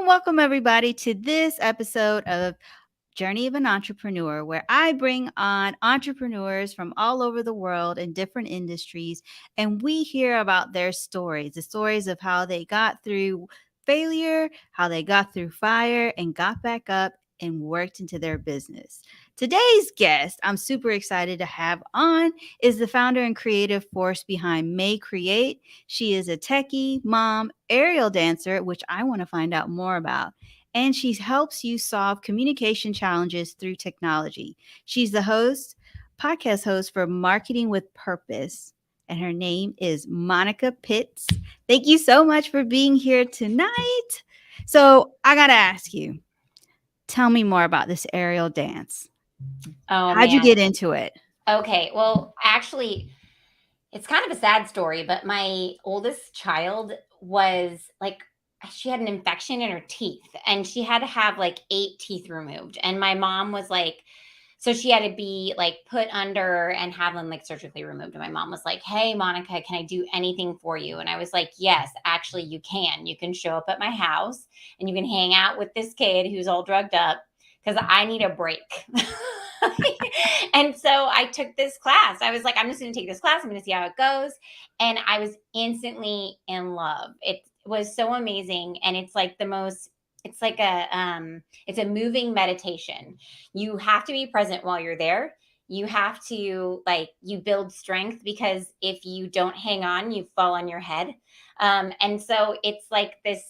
Welcome everybody to this episode of Journey of an Entrepreneur, where I bring on entrepreneurs from all over the world in different industries, and we hear about their stories, the stories of how they got through failure, how they got through fire, and got back up and worked into their business. Today's guest, I'm super excited to have on, is the founder and creative force behind MayeCreate. She is a techie, mom, aerial dancer, which I want to find out more about, and she helps you solve communication challenges through technology. She's the podcast host for Marketing with Purpose, and her name is Monica Pitts. Thank you so much for being here tonight. So I got to ask you, tell me more about this aerial dance. Oh, How'd you man. get into it? Okay. Well, actually, it's kind of a sad story, but my oldest child was like, she had an infection in her teeth and she had to have like 8 teeth removed. And my mom was like, so she had to be like put under and have them like surgically removed. And my mom was like, "Hey, Monica, can I do anything for you?" And I was like, "Yes, actually, you can. You can show up at my house and you can hang out with this kid who's all drugged up because I need a break." And so I took this class. I was like, I'm just going to take this class. I'm going to see how it goes. And I was instantly in love. It was so amazing. And it's like it's like it's a moving meditation. You have to be present while you're there. You have to you build strength, because if you don't hang on, you fall on your head. And so it's like this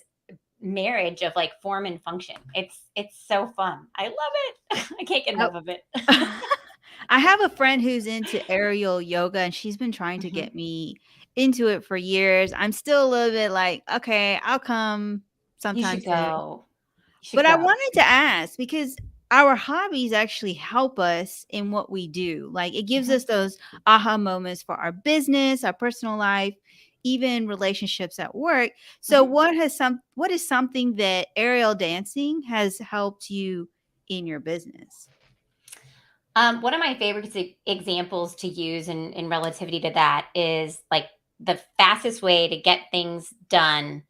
marriage of like form and function. It's so fun. I love it. I can't get enough of it. I have a friend who's into aerial yoga, and she's been trying to Mhm. get me into it for years. I'm still a little bit like, okay, I'll come You sometime should soon. go. You should But I go. wanted to ask, because our hobbies actually help us in what we do. Like, it gives Mhm. us those aha moments for our business, our personal life, even relationships at work. So Mhm. what is something that aerial dancing has helped you in your business? One of my favorite examples to use in relativity to that is like the fastest way to get things done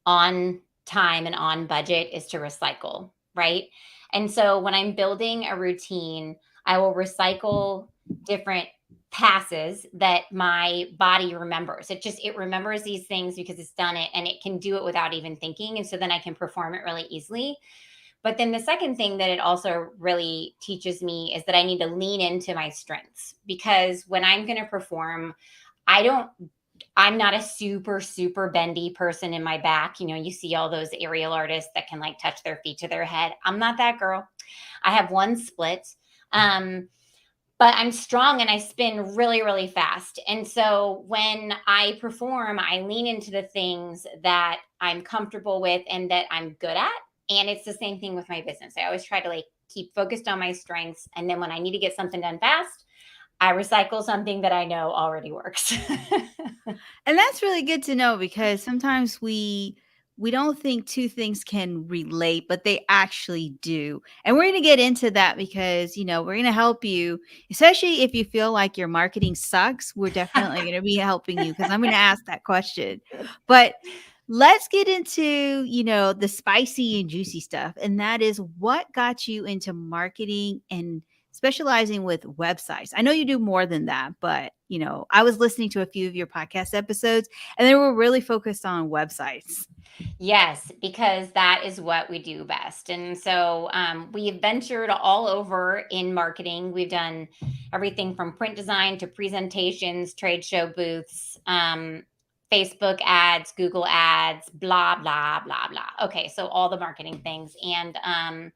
on time and on budget is to recycle, right? And so when I'm building a routine, I will recycle different passes that my body remembers. It remembers these things because it's done it, and it can do it without even thinking. And so then I can perform it really easily. But then the second thing that it also really teaches me is that I need to lean into my strengths, because when I'm going to perform, I don't I'm not a super bendy person in my back. You see all those aerial artists that can like touch their feet to their head. I'm not that girl. I have one split. Um, but I'm strong and I spin really, really fast. And so when I perform, I lean into the things that I'm comfortable with and that I'm good at. And it's the same thing with my business. I always try to like keep focused on my strengths. And then when I need to get something done fast, I recycle something that I know already works. And that's really good to know, because sometimes we don't think two things can relate, but they actually do. And we're going to get into that because, we're going to help you, especially if you feel like your marketing sucks. We're definitely going to be helping you, because I'm going to ask that question. But let's get into, the spicy and juicy stuff. And that is, what got you into marketing and specializing with websites? I know you do more than that, but I was listening to a few of your podcast episodes, and they were really focused on websites. Yes, because that is what we do best. And so we have ventured all over in marketing. We've done everything from print design to presentations, trade show booths, Facebook ads, Google ads, blah, blah, blah, blah. Okay, so all the marketing things. And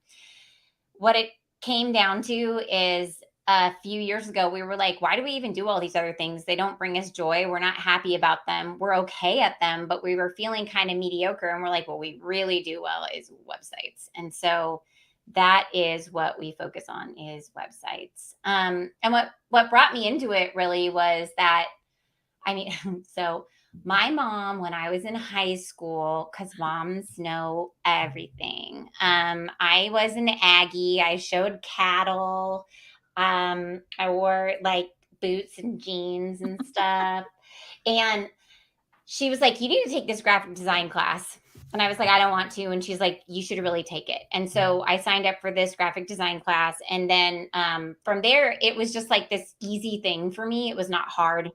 what it came down to is a few years ago, we were like, why do we even do all these other things? They don't bring us joy. We're not happy about them. We're okay at them, but we were feeling kind of mediocre. And we're like, well, we really do well is websites. And so that is what we focus on is websites. And what brought me into it really was that, I mean, so my mom, when I was in high school, because moms know everything, I was an Aggie. I showed cattle. I wore like boots and jeans and stuff. And she was like, you need to take this graphic design class. And I was like, I don't want to. And she's like, you should really take it. And so I signed up for this graphic design class. And then from there, it was just like this easy thing for me. It was not hard.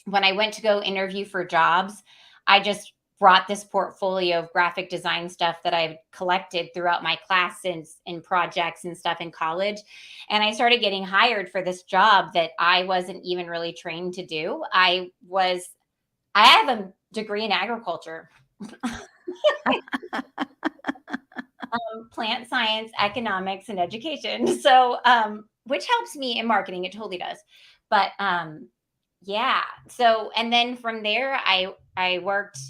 When I went to go interview for jobs, I just brought this portfolio of graphic design stuff that I've collected throughout my classes and projects and stuff in college. And I started getting hired for this job that I wasn't even really trained to do. I have a degree in agriculture, plant science, economics, and education. So, which helps me in marketing. It totally does. But yeah. So, and then from there, I worked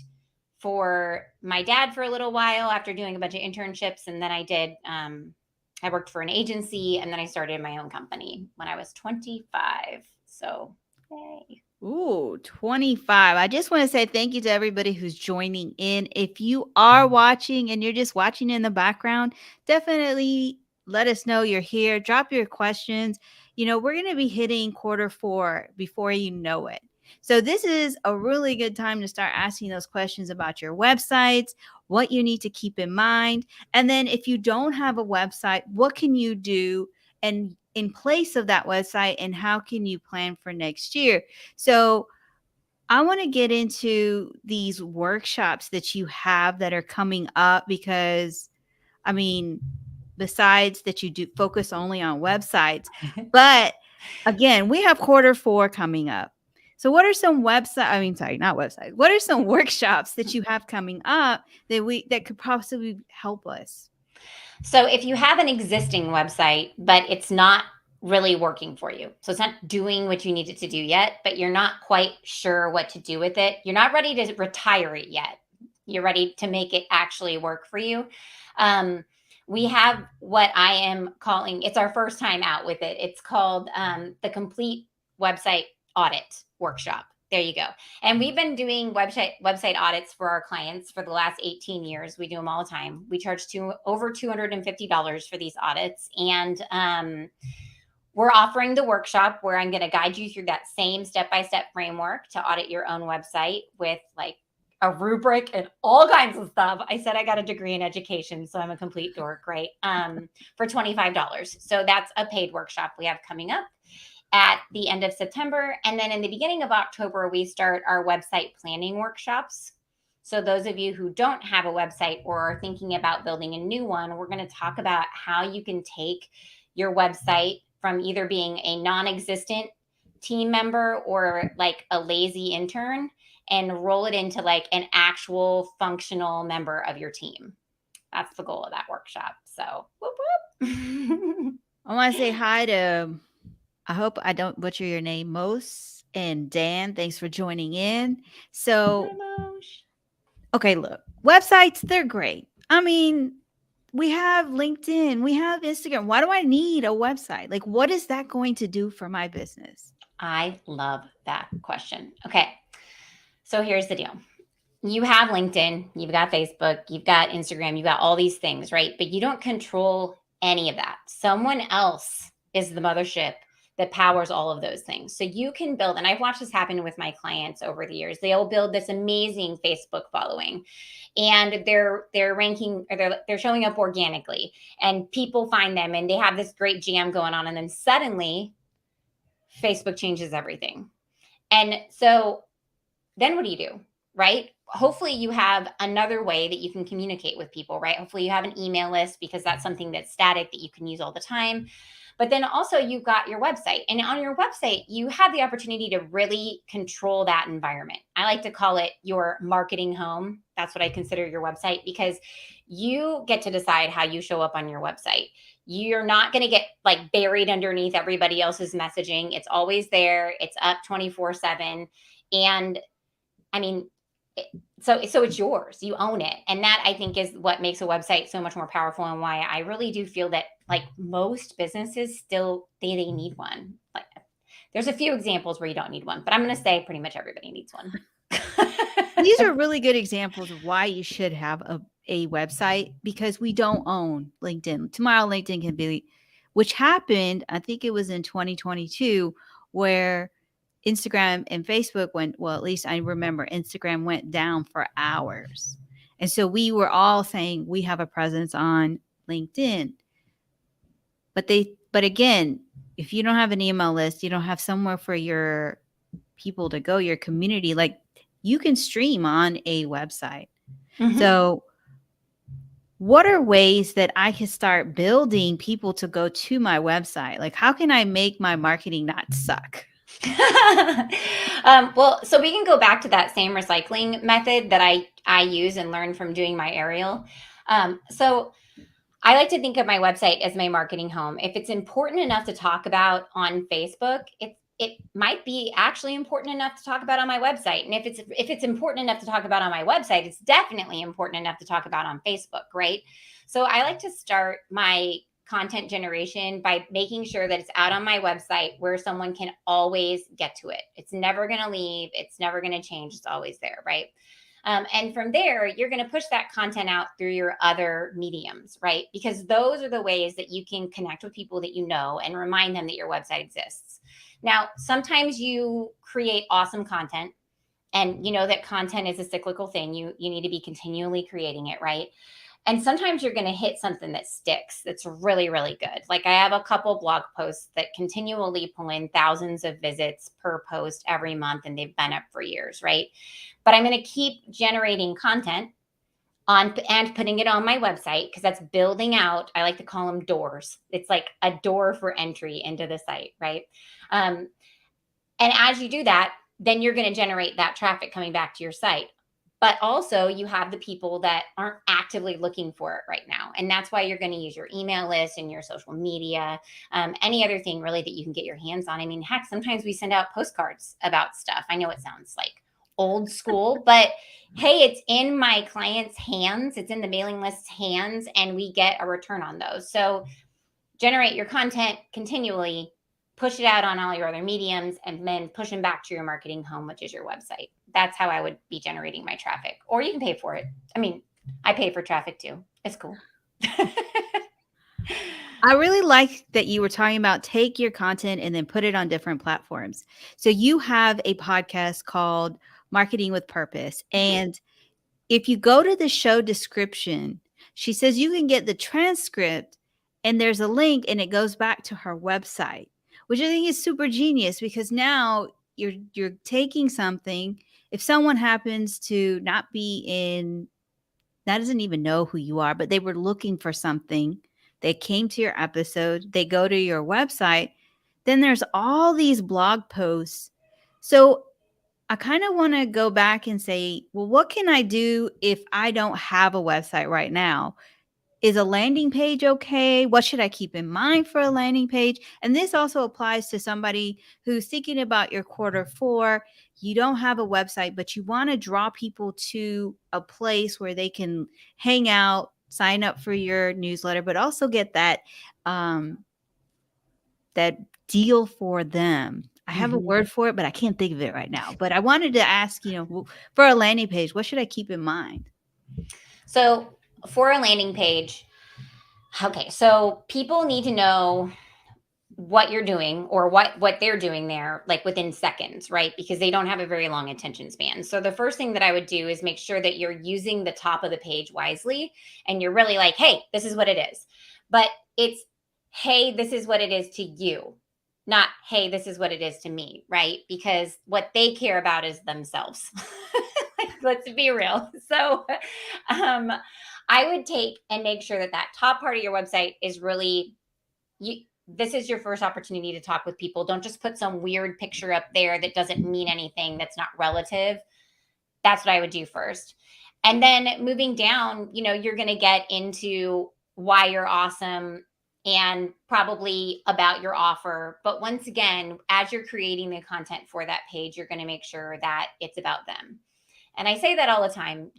for my dad for a little while after doing a bunch of internships, and then I worked for an agency, and then I started my own company when I was 25. So, yay. Ooh, 25. I just want to say thank you to everybody who's joining in. If you are watching and you're just watching in the background, definitely let us know you're here. Drop your questions. We're going to be hitting quarter 4 before you know it. So, this is a really good time to start asking those questions about your websites, what you need to keep in mind. And then, if you don't have a website, what can you do? And in place of that website, and how can you plan for next year? So I want to get into these workshops that you have that are coming up because, I mean, besides that you do focus only on websites, but again, we have quarter 4 coming up. So what are some not websites. What are some workshops that you have coming up that could possibly help us? So if you have an existing website, but it's not really working for you, so it's not doing what you need it to do yet, but you're not quite sure what to do with it, you're not ready to retire it yet. You're ready to make it actually work for you. We have what I am calling, it's our first time out with it. It's called the Complete Website Audit Workshop. There you go. And we've been doing website audits for our clients for the last 18 years. We do them all the time. We charge over $250 for these audits. And we're offering the workshop where I'm going to guide you through that same step-by-step framework to audit your own website with like a rubric and all kinds of stuff. I said I got a degree in education, so I'm a complete dork, right? For $25. So that's a paid workshop we have coming up at the end of September. And then in the beginning of October, we start our website planning workshops. So those of you who don't have a website or are thinking about building a new one, we're going to talk about how you can take your website from either being a non-existent team member or like a lazy intern and roll it into like an actual functional member of your team. That's the goal of that workshop. So whoop, whoop. I want to say hi to, I hope I don't butcher your name, Mos and Dan. Thanks for joining in. So, okay, look, websites, they're great. I mean, we have LinkedIn, we have Instagram. Why do I need a website? Like, what is that going to do for my business? I love that question. Okay. So here's the deal. You have LinkedIn, you've got Facebook, you've got Instagram, you've got all these things, right? But you don't control any of that. Someone else is the mothership that powers all of those things. So you can build, and I've watched this happen with my clients over the years. They'll build this amazing Facebook following, and they're ranking, or they're showing up organically, and people find them, and they have this great jam going on, and then suddenly Facebook changes everything. And so then what do? Right? Hopefully you have another way that you can communicate with people, right? Hopefully you have an email list because that's something that's static that you can use all the time. But then also you've got your website. And on your website, you have the opportunity to really control that environment. I like to call it your marketing home. That's what I consider your website, because you get to decide how you show up on your website. You're not going to get like buried underneath everybody else's messaging. It's always there. It's up 24/7. And I mean, so it's yours. You own it. And that, I think, is what makes a website so much more powerful, and why I really do feel that like most businesses still they need one. Like there's a few examples where you don't need one, but I'm going to say pretty much everybody needs one. These are really good examples of why you should have a website, because we don't own LinkedIn. Tomorrow, LinkedIn can be, which happened, I think it was in 2022, where Instagram and Facebook went, well, at least I remember Instagram went down for hours. And so we were all saying we have a presence on LinkedIn. But again, if you don't have an email list, you don't have somewhere for your people to go, your community, like you can stream on a website. Mhm. So what are ways that I can start building people to go to my website? Like, how can I make my marketing not suck? Well, so we can go back to that same recycling method that I use and learned from doing my aerial. So I like to think of my website as my marketing home. If it's important enough to talk about on Facebook, it might be actually important enough to talk about on my website. And if it's important enough to talk about on my website, it's definitely important enough to talk about on Facebook, right? So I like to start my content generation by making sure that it's out on my website where someone can always get to it. It's never going to leave, it's never going to change, it's always there, right? And from there, you're going to push that content out through your other mediums, right? Because those are the ways that you can connect with people that you know and remind them that your website exists. Now, sometimes you create awesome content, and you know that content is a cyclical thing. You need to be continually creating it, right? And sometimes you're going to hit something that sticks, that's really, really good. Like I have a couple blog posts that continually pull in thousands of visits per post every month, and they've been up for years, right? But I'm going to keep generating content on and putting it on my website, because that's building out. I like to call them doors. It's like a door for entry into the site, right? Um, and as you do that, then you're going to generate that traffic coming back to your site. But also, you have the people that aren't actively looking for it right now. And that's why you're going to use your email list and your social media, any other thing really that you can get your hands on. I mean, heck, sometimes we send out postcards about stuff. I know it sounds like old school, but hey, it's in my client's hands, it's in the mailing list's hands, and we get a return on those. So generate your content continually, push it out on all your other mediums, and then push them back to your marketing home, which is your website. That's how I would be generating my traffic. Or you can pay for it. I mean, I pay for traffic too. It's cool. I really like that you were talking about take your content and then put it on different platforms. So you have a podcast called Marketing with Purpose. And if you go to the show description, she says you can get the transcript and there's a link and it goes back to her website, which I think is super genius, because now you're taking something. If someone happens to not be in, that doesn't even know who you are, but they were looking for something, they came to your episode, they go to your website, then there's all these blog posts. So I kind of want to go back and say, well, what can I do if I don't have a website right now? Is a landing page okay? What should I keep in mind for a landing page? And this also applies to somebody who's thinking about your quarter 4. You don't have a website, but you want to draw people to a place where they can hang out, sign up for your newsletter, but also get um, that deal for them. I have a Mhm. word for it, but I can't think of it right now. But I wanted to ask, for a landing page, what should I keep in mind? So for a landing page, okay, so people need to know what you're doing, or what they're doing there, like within seconds, right? Because they don't have a very long attention span. So the first thing that I would do is make sure that you're using the top of the page wisely, and you're really like, hey, this is what it is. But it's, hey, this is what it is to you, not, hey, this is what it is to me, right? Because what they care about is themselves. Like, let's be real. So I would take and make sure that that top part of your website is really you. this is your first opportunity to talk with people. Don't just put some weird picture up there that doesn't mean anything, that's not relative. That's what I would do first. And then moving down, you're going to get into why you're awesome and probably about your offer. But once again, as you're creating the content for that page, you're going to make sure that it's about them. And I say that all the time,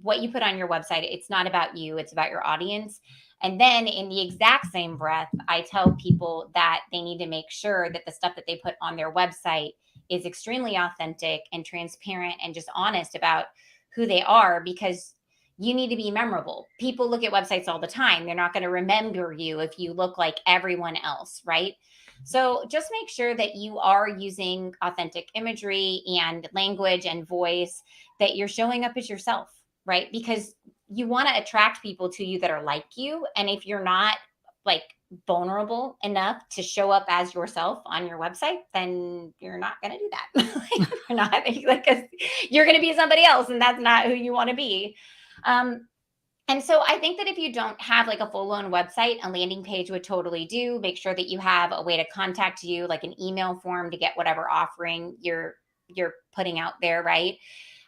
what you put on your website, it's not about you, it's about your audience. And then in the exact same breath, I tell people that they need to make sure that the stuff that they put on their website is extremely authentic and transparent and just honest about who they are, because you need to be memorable. People look at websites all the time. They're not going to remember you if you look like everyone else, right? So just make sure that you are using authentic imagery and language and voice, that you're showing up as yourself, right? Because you want to attract people to you that are like you. And if you're not like vulnerable enough to show up as yourself on your website, then you're not going to do that. You're not, like, you're going to be somebody else, and that's not who you want to be. And so I think that if you don't have like a full-blown website, a landing page would totally do. Make sure that you have a way to contact you, like an email form to get whatever offering you're putting out there, right?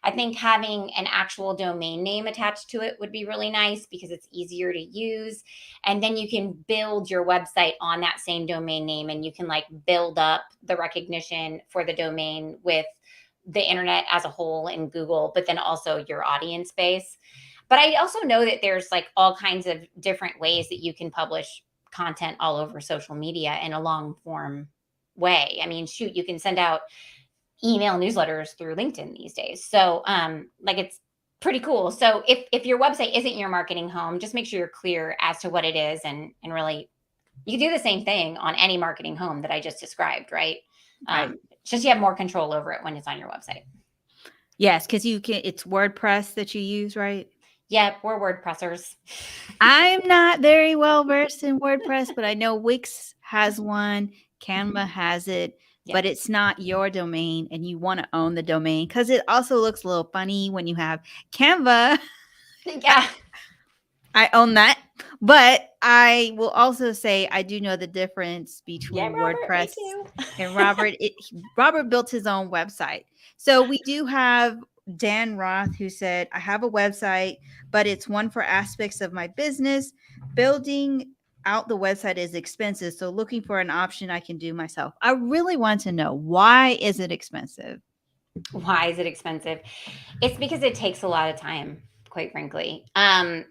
I think having an actual domain name attached to it would be really nice because it's easier to use. And then you can build your website on that same domain name, and you can like build up the recognition for the domain with the internet as a whole in Google, but then also your audience base. But I also know that there's like all kinds of different ways that you can publish content all over social media in a long form way. I mean, shoot, you can send out email newsletters through LinkedIn these days. So like it's pretty cool. So if your website isn't your marketing home, just make sure you're clear as to what it is, and really you can do the same thing on any marketing home that I just described, right? Right. Just you have more control over it when it's on your website. Yes, because it's WordPress that you use, right? Yeah, we're WordPressers. I'm not very well versed in WordPress, but I know Wix has one, Canva has it, Yeah. but it's not your domain, and you want to own the domain because it also looks a little funny when you have Canva. Yeah. I own that, but I will also say I do know the difference Yeah, between Robert, me WordPress too. and Robert. Robert built his own website. So we do have Dan Roth who said, I have a website, but it's one for aspects of my business. Building out the website is expensive. So looking for an option I can do myself. I really want to know, why is it expensive? Why is it expensive? It's because it takes a lot of time, quite frankly. And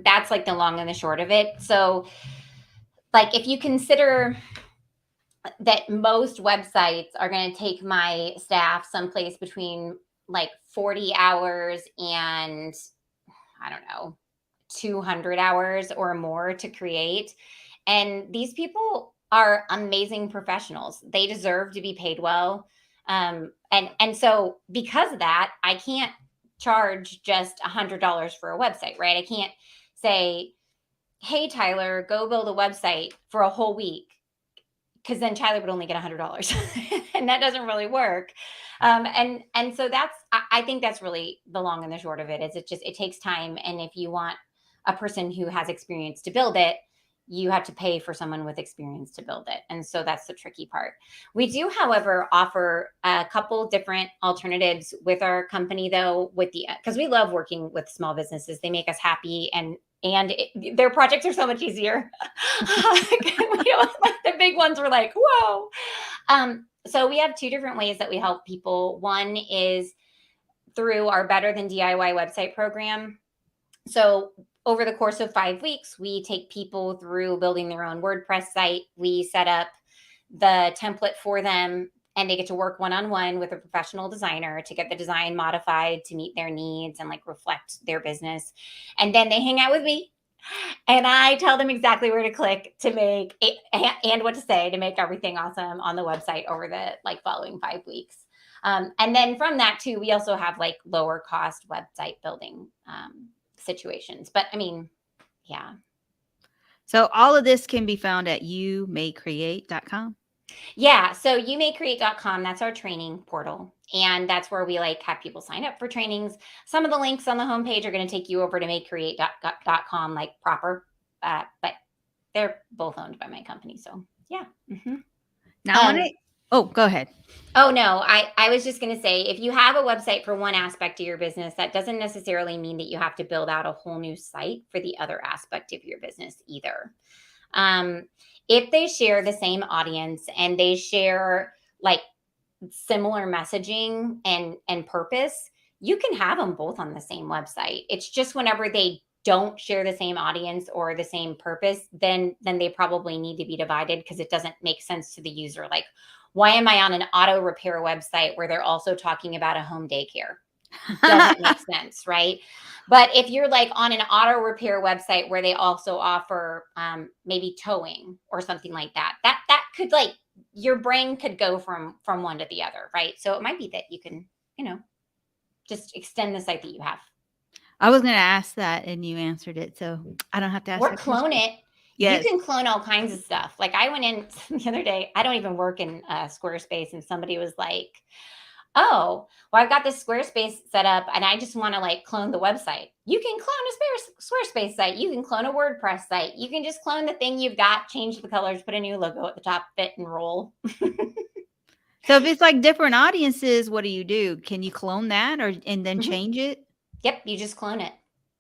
that's like the long and the short of it. So like if you consider that most websites are going to take my staff someplace between like 40 hours and I don't know, 200 hours or more to create. And these people are amazing professionals. They deserve to be paid well. And so because of that, I can't charge just $100 for a website, right? I can't say, hey, Tyler, go build a website for a whole week, because then Tyler would only get $100, and that doesn't really work. And so I think that's really the long and the short of it. Is it takes time, and if you want a person who has experience to build it, you have to pay for someone with experience to build it. And so that's the tricky part. We do, however, offer a couple different alternatives with our company, though, because we love working with small businesses. They make us happy, and their projects are so much easier. Like the big ones were like, whoa. So we have two different ways that we help people. One is through our Better Than DIY website program. So over the course of 5 weeks, we take people through building their own WordPress site. We set up the template for them, and they get to work one-on-one with a professional designer to get the design modified to meet their needs and like reflect their business. And then they hang out with me, and I tell them exactly where to click to make it and what to say to make everything awesome on the website over the like following 5 weeks. And then from that too, we also have like lower cost website building situations. But I mean, yeah. So all of this can be found at MayeCreate.com. Yeah. So youmaycreate.com, that's our training portal. And that's where we like have people sign up for trainings. Some of the links on the homepage are going to take you over to MayeCreate.com like proper. But they're both owned by my company. So yeah. Now, Um, go ahead. Oh no, I was just going to say, if you have a website for one aspect of your business, that doesn't necessarily mean that you have to build out a whole new site for the other aspect of your business either. Um, if they share the same audience and they share like similar messaging and purpose, you can have them both on the same website. It's just whenever they don't share the same audience or the same purpose, then they probably need to be divided because it doesn't make sense to the user. Like, why am I on an auto repair website where they're also talking about a home daycare? Doesn't make sense, right? But if you're like on an auto repair website where they also offer maybe towing or something like that, that could like your brain could go from one to the other, right? So it might be that you can, just extend the site that you have. I was going to ask that and you answered it, so I don't have to ask Or that clone question. it. You Yes. can clone all kinds of stuff. Like I went in the other day, I don't even work in Squarespace, and somebody was like, oh, well, I've got this Squarespace set up and I just want to like clone the website. You can clone a Squarespace site. You can clone a WordPress site. You can just clone the thing you've got, change the colors, put a new logo at the top, fit and roll. So if it's like different audiences, what do? Can you clone that and then Mhm. change it? Yep, you just clone it.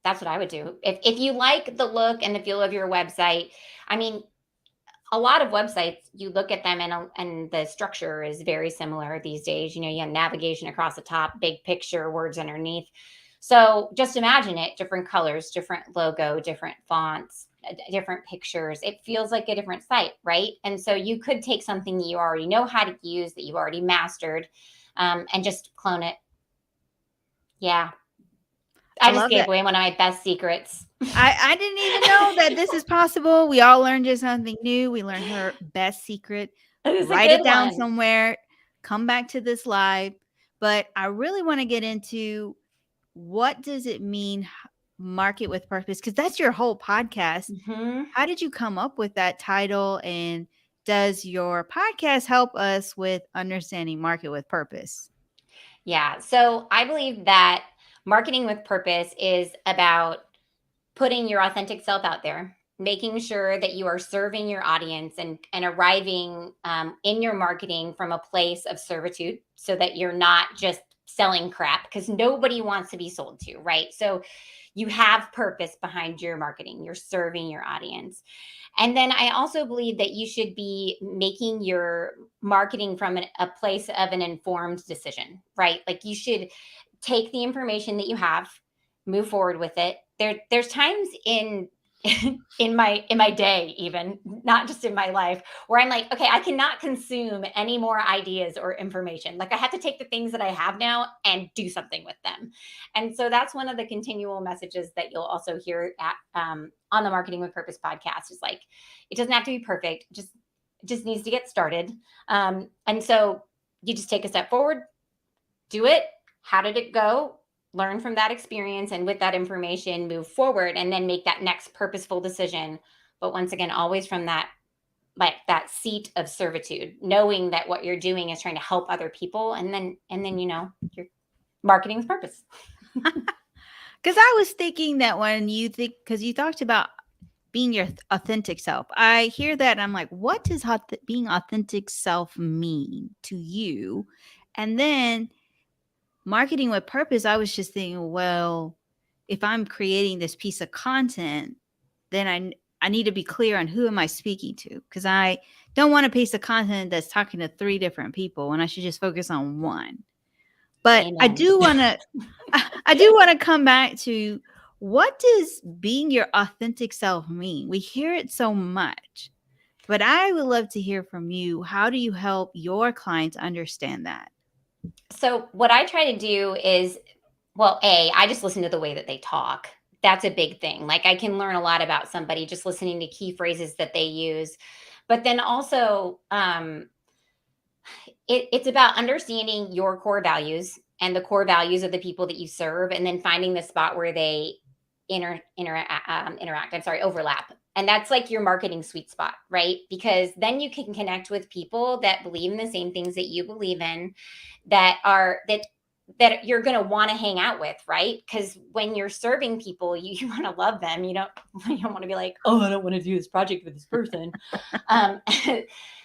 That's what I would do. If you like the look and the feel of your website, I mean, a lot of websites, you look at them and the structure is very similar these days. You have navigation across the top, big picture, words underneath. So just imagine it, different colors, different logo, different fonts, different pictures. It feels like a different site, right? And so you could take something that you already know how to use, that you've already mastered, and just clone it. Yeah. I I just love gave that. away one of my best secrets. I didn't even know that this is possible. We all learned just something new. We learned her best secret. It was a Write it good down one. somewhere. Come back to this live. But I really want to get into what does it mean market with purpose, because that's your whole podcast. Mhm. How did you come up with that title, and does your podcast help us with understanding market with purpose? Yeah. So I believe that marketing with purpose is about putting your authentic self out there, making sure that you are serving your audience and arriving in your marketing from a place of servitude so that you're not just selling crap because nobody wants to be sold to, right? So you have purpose behind your marketing, you're serving your audience. And then I also believe that you should be making your marketing from a place of an informed decision, right? Like you should take the information that you have, move forward with it. There's times in in my day, even not just in my life, where I'm like, okay, I cannot consume any more ideas or information. Like I have to take the things that I have now and do something with them. And so that's one of the continual messages that you'll also hear at on the Marketing with Purpose podcast is like, it doesn't have to be perfect, just needs to get started. And so you just take a step forward, do it. How did it go? Learn from that experience, and with that information, move forward and then make that next purposeful decision. But once again, always from that like that seat of servitude, knowing that what you're doing is trying to help other people, and then you're marketing with purpose. Because I was thinking that when you think, because you talked about being your authentic self, I hear that and I'm like, what does being authentic self mean to you? And then marketing with purpose, I was just thinking, well, if I'm creating this piece of content, then I need to be clear on who am I speaking to, because I don't want a piece of content that's talking to 3 different people when I should just focus on one. But I Amen. do want to I do want to come back to, what does being your authentic self mean? We hear it so much, but I would love to hear from you. How do you help your clients understand that? So what I try to do is, well, I just listen to the way that they talk. That's a big thing. Like I can learn a lot about somebody just listening to key phrases that they use. But then also, it's about understanding your core values and the core values of the people that you serve, and then finding the spot where they interact. I'm sorry, overlap. And that's like your marketing sweet spot, right? Because then you can connect with people that believe in the same things that you believe in, that that you're going to want to hang out with, right? Because when you're serving people, you want to love them. You don't want to be like, oh, I don't want to do this project with this person. um,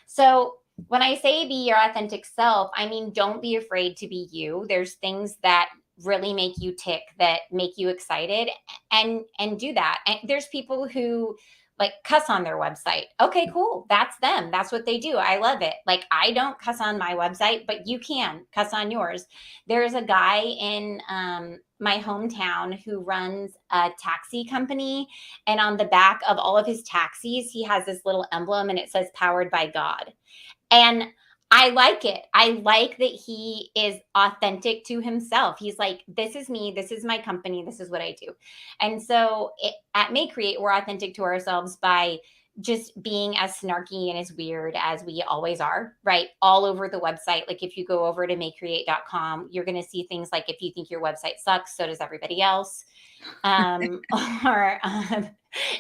so when I say be your authentic self, I mean, don't be afraid to be you. There's things that really make you tick, that make you excited, and do that. And there's people who like cuss on their website. Okay, cool. That's them. That's what they do. I love it. Like, I don't cuss on my website, but you can cuss on yours. There's a guy in my hometown who runs a taxi company. And on the back of all of his taxis, he has this little emblem and it says powered by God. And I like it. I like that he is authentic to himself. He's like, this is me. This is my company. This is what I do. And so at MayeCreate, we're authentic to ourselves by just being as snarky and as weird as we always are, right? All over the website. Like, if you go over to MayeCreate.com, you're going to see things like, if you think your website sucks, so does everybody else. Um, or,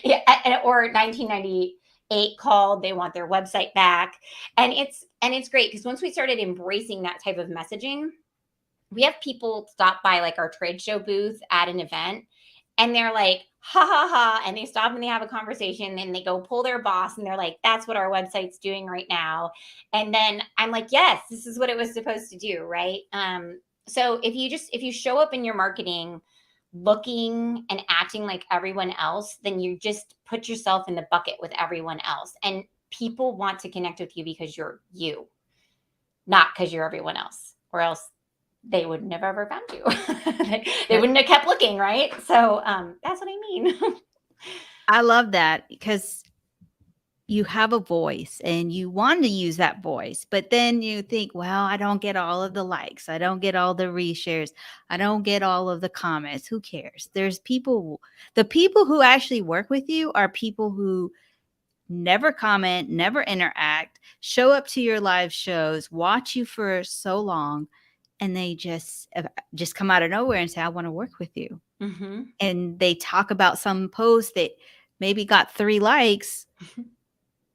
yeah, or 1998 called, they want their website back. And it's great because once we started embracing that type of messaging, we have people stop by like our trade show booth at an event, and they're like, ha ha ha, and they stop and they have a conversation, and they go pull their boss and they're like, that's what our website's doing right now. And then I'm like, yes, this is what it was supposed to do, right? So if you show up in your marketing looking and acting like everyone else, then you just put yourself in the bucket with everyone else. And people want to connect with you because you're you, not because you're everyone else, or else they would never ever found you. They wouldn't have kept looking, right? So that's what I mean. I love that because you have a voice and you want to use that voice, but then you think, well, I don't get all of the likes. I don't get all the reshares. I don't get all of the comments. Who cares? There's people, the people who actually work with you are people who never comment, never interact, show up to your live shows, watch you for so long, and they just come out of nowhere and say, I want to work with you. Mm-hmm. And they talk about some post that maybe got 3 likes,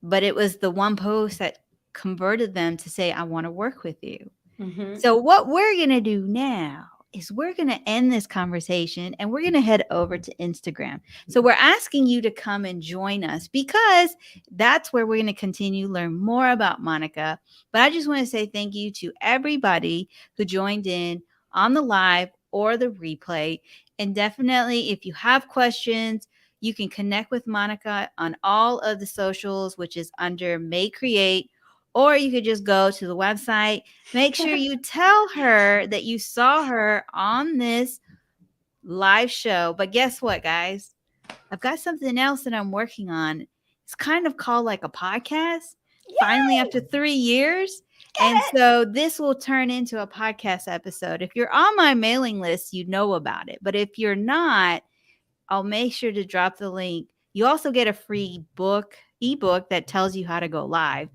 but it was the one post that converted them to say, I want to work with you. Mm-hmm. So what we're going to do now is we're going to end this conversation and we're going to head over to Instagram. So we're asking you to come and join us because that's where we're going to continue to learn more about Monica. But I just want to say thank you to everybody who joined in on the live or the replay. And definitely, if you have questions, you can connect with Monica on all of the socials, which is under MayeCreate, or you could just go to the website. Make sure you tell her that you saw her on this live show. But guess what, guys? I've got something else that I'm working on. It's kind of called like a podcast. Yay! Finally, after 3 years. And so this will turn into a podcast episode. If you're on my mailing list, you know about it. But if you're not, I'll make sure to drop the link. You also get a free ebook that tells you how to go live.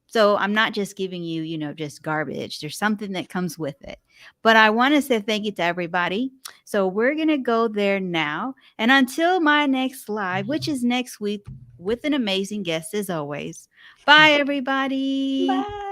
So I'm not just giving you, just garbage. There's something that comes with it. But I want to say thank you to everybody. So we're going to go there now. And until my next live, which is next week with an amazing guest as always. Bye, everybody. Bye.